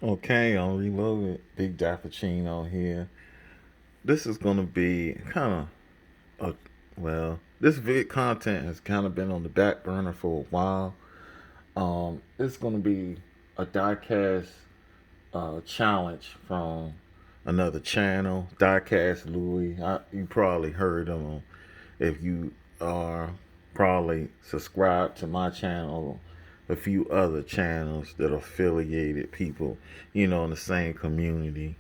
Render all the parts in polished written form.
Okay, on Reloaded, Big Dappuccino here. This is gonna be kind of this vid content has kind of been on the back burner for a while. It's gonna be a diecast challenge from another channel, Diecast Louis. You probably heard of him if you are probably subscribed to my channel, a few other channels that are affiliated people, in the same community.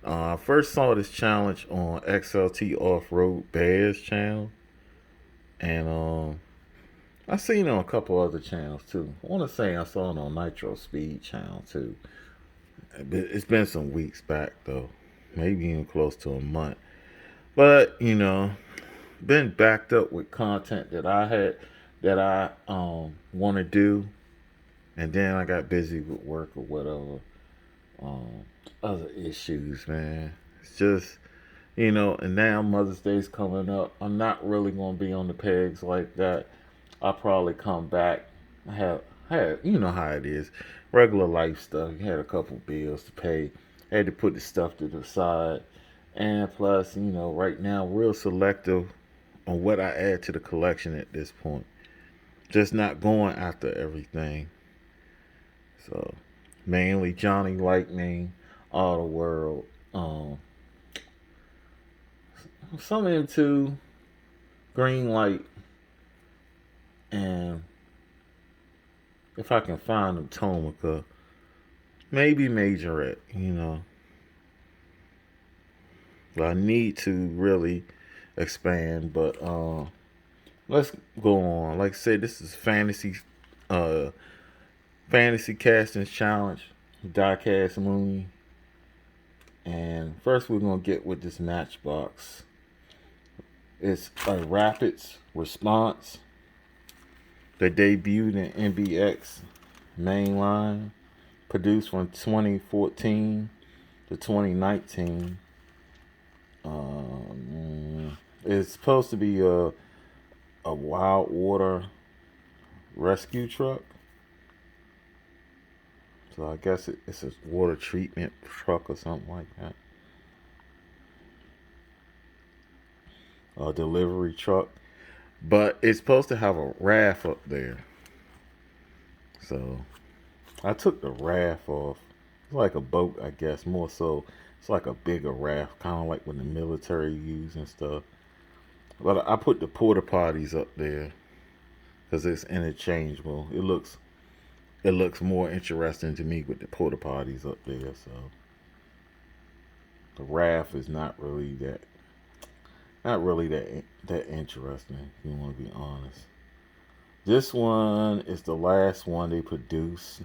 I first saw this challenge on XLT Off Road Bears channel, and I seen it on a couple other channels too. I want to say I saw it on Nitro Speed channel too. It's been some weeks back though, maybe even close to a month. But been backed up with content that I want to do, and then I got busy with work or whatever. Um, Other issues, man. It's just and now Mother's Day's coming up. I'm not really gonna be on the pegs like that. I'll probably come back. I had you know how it is, regular life stuff. You had a couple bills to pay. I had to put the stuff to the side, and plus, right now, real selective on what I add to the collection at this point. Just not going after everything. So mainly Johnny Lightning, All the World. Some into Green Light, and if I can find them, Tomica, maybe Majorette. But I need to really expand. But let's go on. Like I said, this is uh, fantasy casting challenge, diecast Loonie. And first, we're gonna get with this Matchbox. It's a Rapids response. They debuted in NBX mainline, produced from 2014 to 2019. It's supposed to be a wild water rescue truck. So I guess it's a water treatment truck or something like that. A delivery truck. But it's supposed to have a raft up there. So I took the raft off. It's like a boat, I guess, more so. It's like a bigger raft, kind of like when the military use and stuff. But I put the porta potties up there because it's interchangeable. It looks more interesting to me with the porta potties up there. So the raft is not really that interesting. If you want to be honest, this one is the last one they produced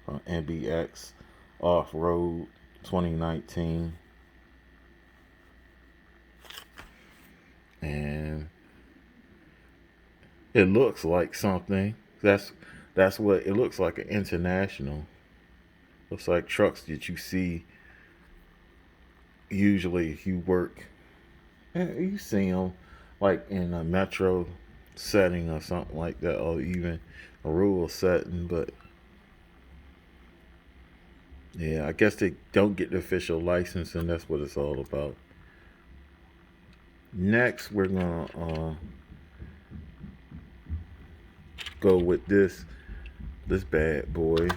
from NBX Off Road 2019, and it looks like something. That's what it looks like. An international. Looks like trucks that you see usually if you work. You see them like in a metro setting or something like that, or even a rural setting. But yeah, I guess they don't get the official license, and that's what it's all about. Next, we're gonna go with this bad boy.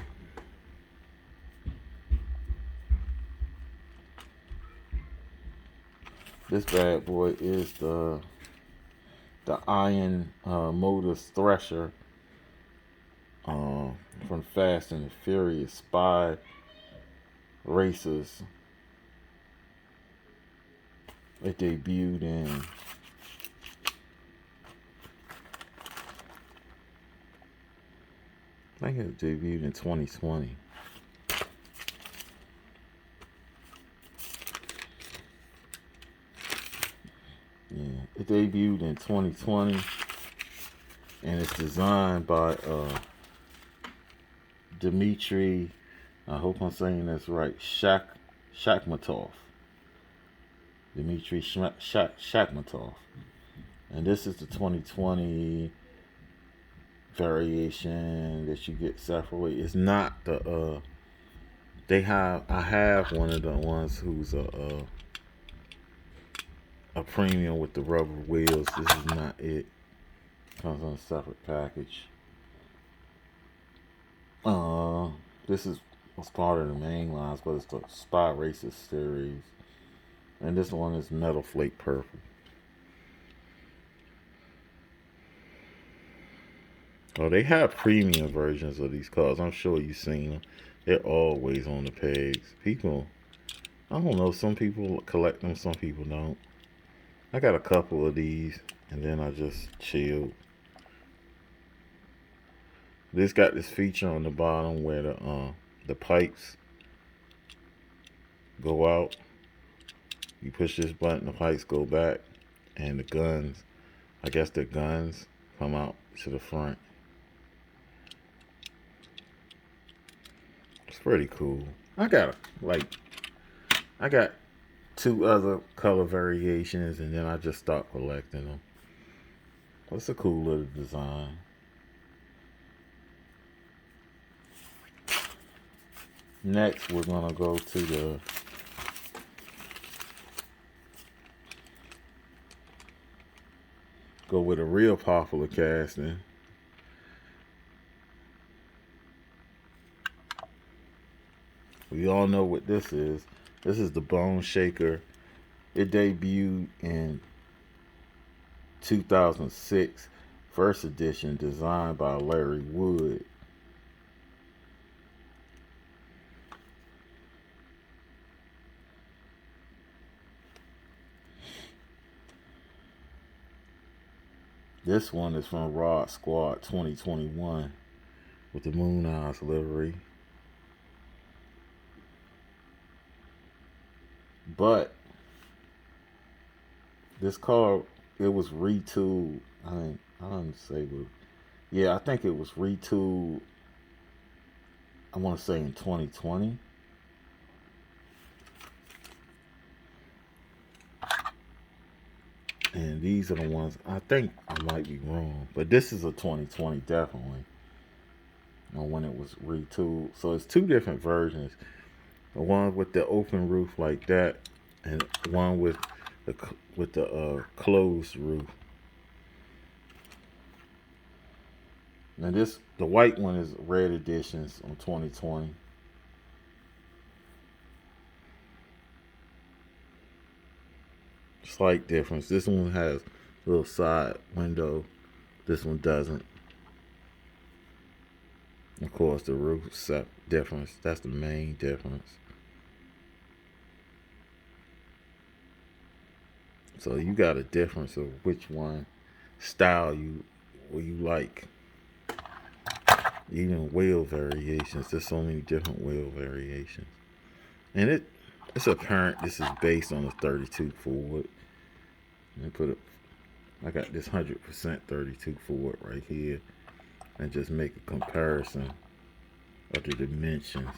This bad boy is the Iron Motors Thresher uh, from Fast and the Furious Spy Racers. It debuted in I think it debuted in 2020. Yeah, it debuted in 2020, and it's designed by Dmitry. I hope I'm saying this right. Shakhmatov. Dmitry Shakhmatov. And this is the 2020 variation that you get separately. It's not the I have one of the ones who's a premium with the rubber wheels. This is not it. Comes on a separate package. Uh, this is was part of the main lines, but it's the Spy Racer series, and this one is Metal Flake Purple. Oh, they have premium versions of these cars. I'm sure you've seen them. They're always on the pegs. People, I don't know. Some people collect them, some people don't. I got a couple of these, and then I just chilled. This got this feature on the bottom where the pipes go out. You push this button, the pipes go back, and the guns, I guess the guns come out to the front. It's pretty cool. I got two other color variations, and then I just stopped collecting them. It's a cool little design. Next, we're gonna go with a real popular casting. We all know what this is. This is the Bone Shaker. It debuted in 2006, first edition, designed by Larry Wood. This one is from Rod Squad 2021 with the Moon Eyes livery. But this car, it was retooled. I don't say, but yeah, I think it was retooled. I want to say in 2020. And these are the ones, I think I might be wrong, but this is a 2020 definitely. When it was retooled. So it's two different versions. The one with the open roof like that, and one with the closed roof. Now the white one is red editions on 2020. Slight difference. This one has a little side window. This one doesn't. Of course, the roof set difference. That's the main difference. So you got a difference of which one style you like. Even wheel variations. There's so many different wheel variations, and it's apparent this is based on a 32 Ford. I got this 100% 32 Ford right here, and just make a comparison of the dimensions.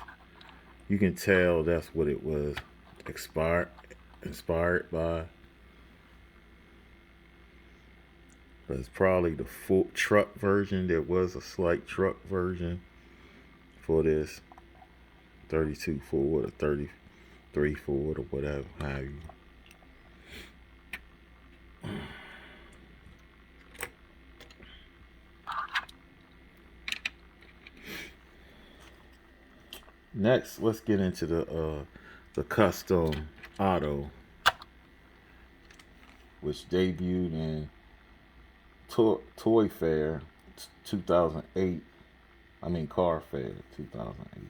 You can tell that's what it was inspired by. But it's probably the full truck version. There was a slight truck version for this 32 Ford or 33 Ford or whatever have you. Next, let's get into the custom auto, which debuted in Toy Fair 2008. Car Fair 2008.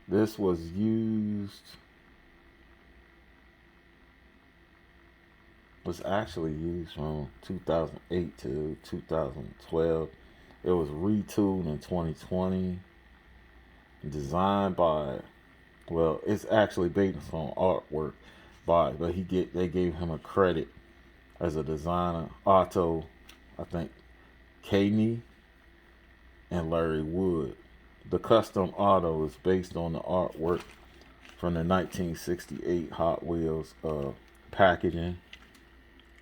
This was actually used from 2008 to 2012. It was retooled in 2020. Designed by, it's actually based on artwork but they gave him a credit as a designer. Otto, I think, Kaney and Larry Wood. The custom auto is based on the artwork from the 1968 Hot Wheels packaging,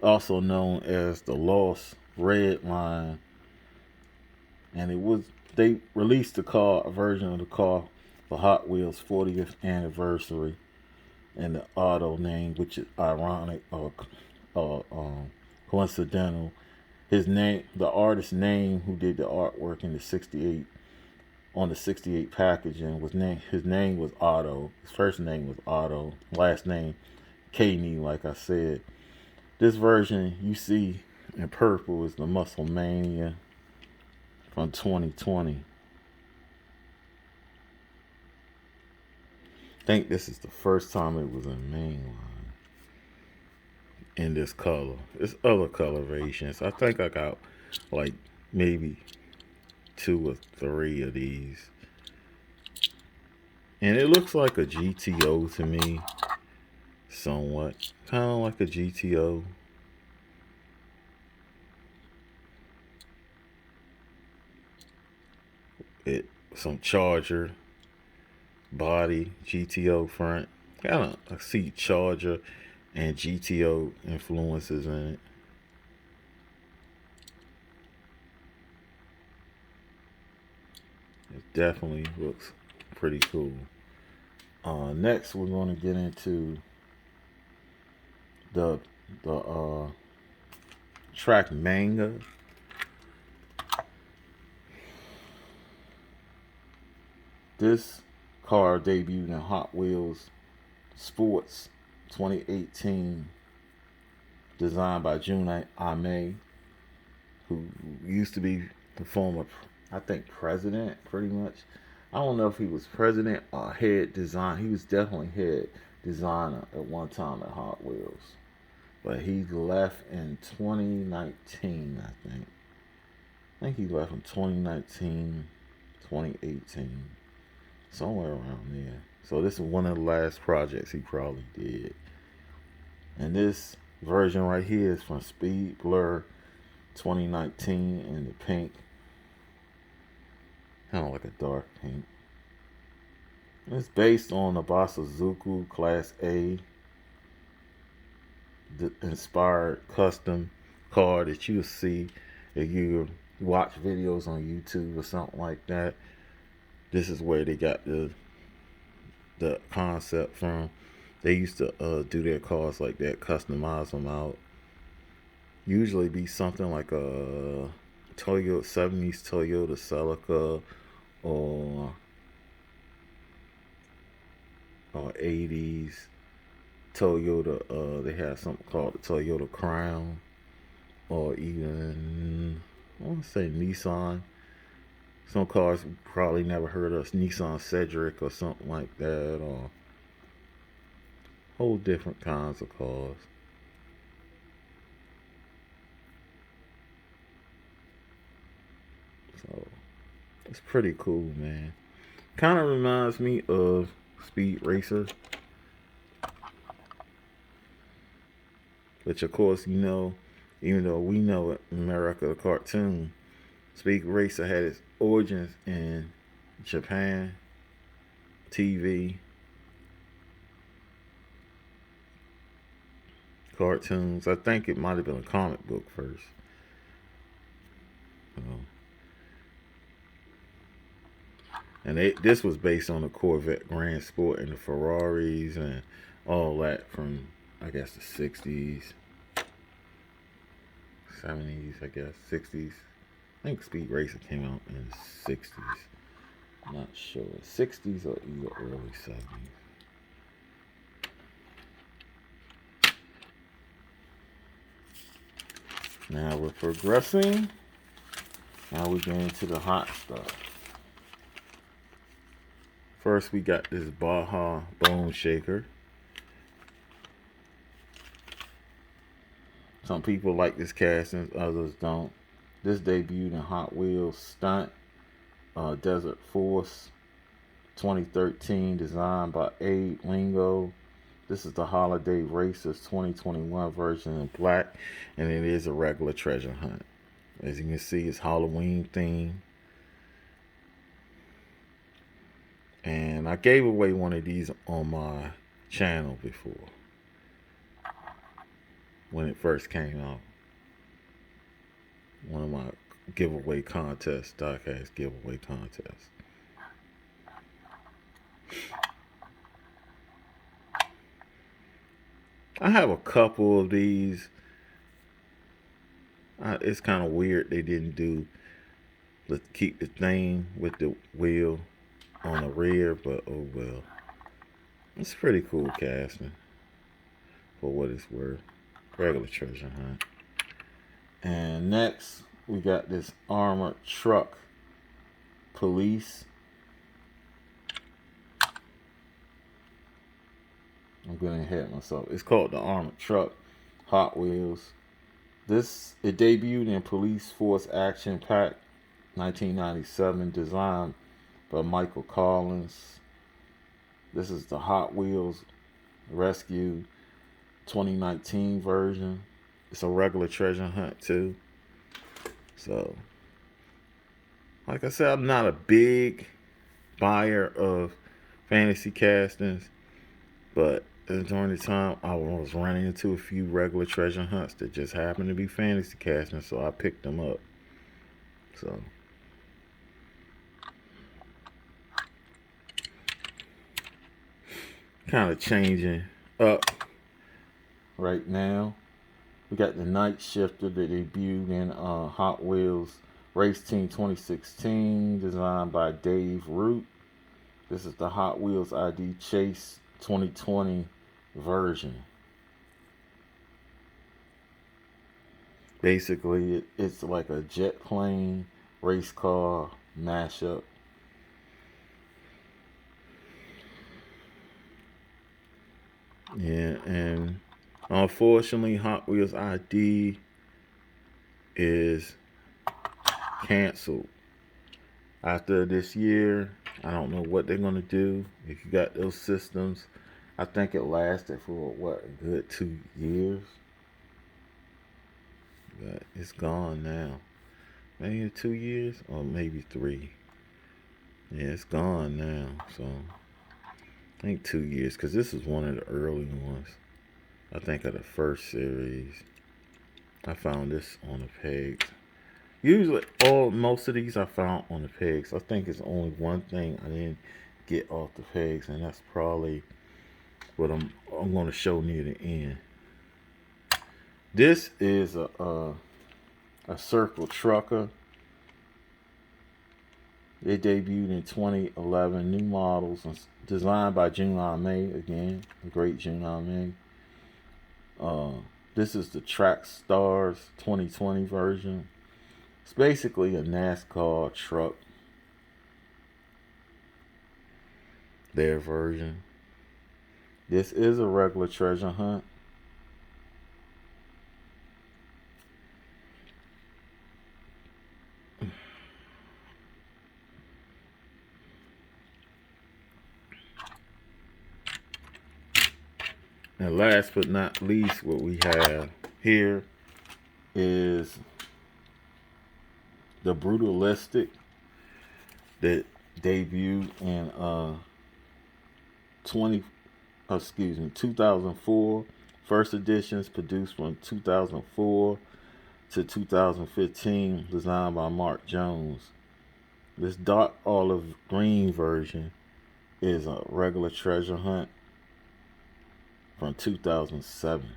also known as the Lost Red Line and they released a version of the car for Hot Wheels 40th anniversary, and the auto name, which is ironic or coincidental. His name, the artist's name who did the artwork in the '68 on the '68 packaging his name was Otto. His first name was Otto. Last name Kaney, like I said. This version you see in purple is the Muscle Mania from 2020. I think this is the first time it was in mainline in this color. There's other colorations. I think I got like maybe 2 or 3 of these. And it looks like a GTO to me. Somewhat. Kind of like a GTO. Some Charger body, GTO front. Kind of I see Charger and GTO influences in it. It definitely looks pretty cool. Next, we're going to get into the track Manga. This car debuted in Hot Wheels Sports 2018, designed by Jun Ame, who used to be the former, I think, president, pretty much. I don't know if he was president or head design. He was definitely head designer at one time at Hot Wheels. But he left in 2019, I think. I think he left in 2019, 2018. Somewhere around there. So this is one of the last projects he probably did. And this version right here is from Speed Blur 2019 in the pink. Kind of like a dark pink. It's based on the Basazuku Class A inspired custom car that you'll see if you watch videos on YouTube or something like that. This is where they got the concept from. They used to do their cars like that, customize them out. Usually be something like a Toyota 70s Toyota Celica or 80s Toyota. They have something called the Toyota Crown, or even I want to say Nissan. Some cars you probably never heard of, Nissan Cedric or something like that, or whole different kinds of cars. So it's pretty cool, man. Kind of reminds me of Speed Racer, which of course even though we know it, America, the cartoon, Speed Racer had its origins in Japan, TV, cartoons. I think it might have been a comic book first. So, and this was based on the Corvette Grand Sport and the Ferraris and all that from, I guess, the 60s, 70s, I guess, 60s. I think Speed Racer came out in the 60s. I'm not sure. 60s or either early 70s. Now we're progressing. Now we're getting to the hot stuff. First, we got this Baja Bone Shaker. Some people like this casting, others don't. This debuted in Hot Wheels Stunt Desert Force 2013, designed by Abe Lingo. This is the Holiday Racers 2021 version in black, and it is a regular treasure hunt. As you can see, it's Halloween theme. And I gave away one of these on my channel before when it first came out. One of my giveaway contest, Diecast giveaway contest. I have a couple of these. It's kind of weird they didn't do let's keep the thing with the wheel on the rear, but oh well. It's pretty cool casting for what it's worth. Regular treasure hunt. And next we got this armored truck police. I'm getting ahead of myself. It's called the armored truck Hot Wheels. It debuted in Police Force Action Pack 1997, designed by Michael Collins. This is the Hot Wheels Rescue 2019 version. It's a regular treasure hunt too. So, like I said, I'm not a big buyer of fantasy castings, but during the time I was running into a few regular treasure hunts that just happened to be fantasy castings, so I picked them up. So, kind of changing up right now. We got the Night Shifter that debuted in Hot Wheels Race Team 2016, designed by Dave Root. This is the Hot Wheels ID Chase 2020 version. Basically, it's like a jet plane race car mashup. Yeah, and unfortunately, Hot Wheels ID is canceled after this year. I don't know what they're gonna do. If you got those systems, I think it lasted for what, a good 2 years, but it's gone now. Maybe 2 years or maybe 3. Yeah, it's gone now. So I think 2 years because this is one of the early ones. I think of the first series. I found this on the pegs. Usually, most of these I found on the pegs. I think it's only one thing I didn't get off the pegs, and that's probably what I'm going to show near the end. This is a circle trucker. It debuted in 2011. New models designed by Junai May again, the great Junai May. This is the Track Stars 2020 version. It's basically a NASCAR truck. Their version. This is a regular treasure hunt. And last but not least, what we have here is the Brutalistic that debuted in 2004. First editions produced from 2004 to 2015, designed by Mark Jones. This dark olive green version is a regular treasure hunt from 2007.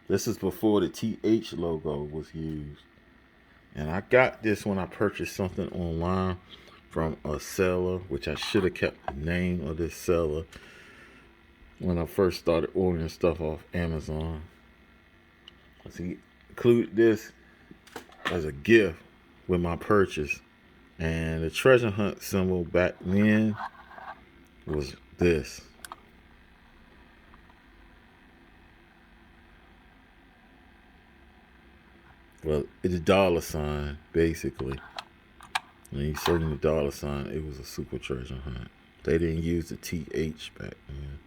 This is before the TH logo was used. And I got this when I purchased something online from a seller, which I should have kept the name of this seller when I first started ordering stuff off Amazon. So he included this as a gift with my purchase. And the treasure hunt symbol back then was this. Well, it's a dollar sign, basically. When you search the dollar sign, it was a super treasure hunt. They didn't use the TH back then.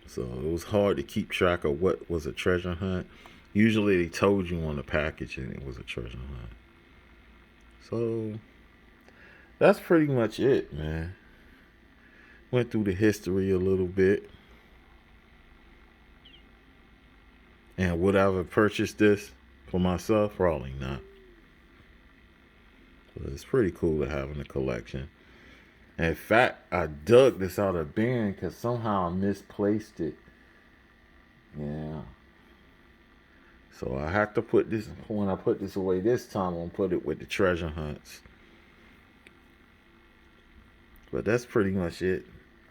So it was hard to keep track of what was a treasure hunt. Usually they told you on the packaging it was a treasure hunt. So that's pretty much it, man. Went through the history a little bit. And would I have purchased this for myself? Probably not. But it's pretty cool to have in the collection. In fact, I dug this out of bin because somehow I misplaced it. Yeah. So I have to put this, when I put this away this time, I'm going to put it with the treasure hunts. But that's pretty much it.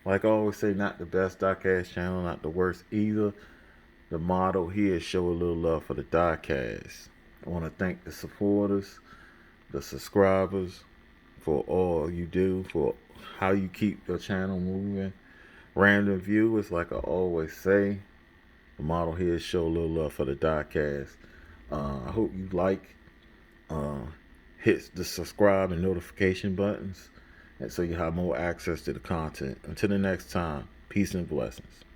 Like I always say, not the best diecast channel, not the worst either. The motto here is show a little love for the diecast. I want to thank the supporters, the subscribers, for all you do, for how you keep your channel moving. Random viewers, like I always say, the motto here is show a little love for the diecast. I hope you like, uh, hit the subscribe and notification buttons, and so you have more access to the content. Until the next time, peace and blessings.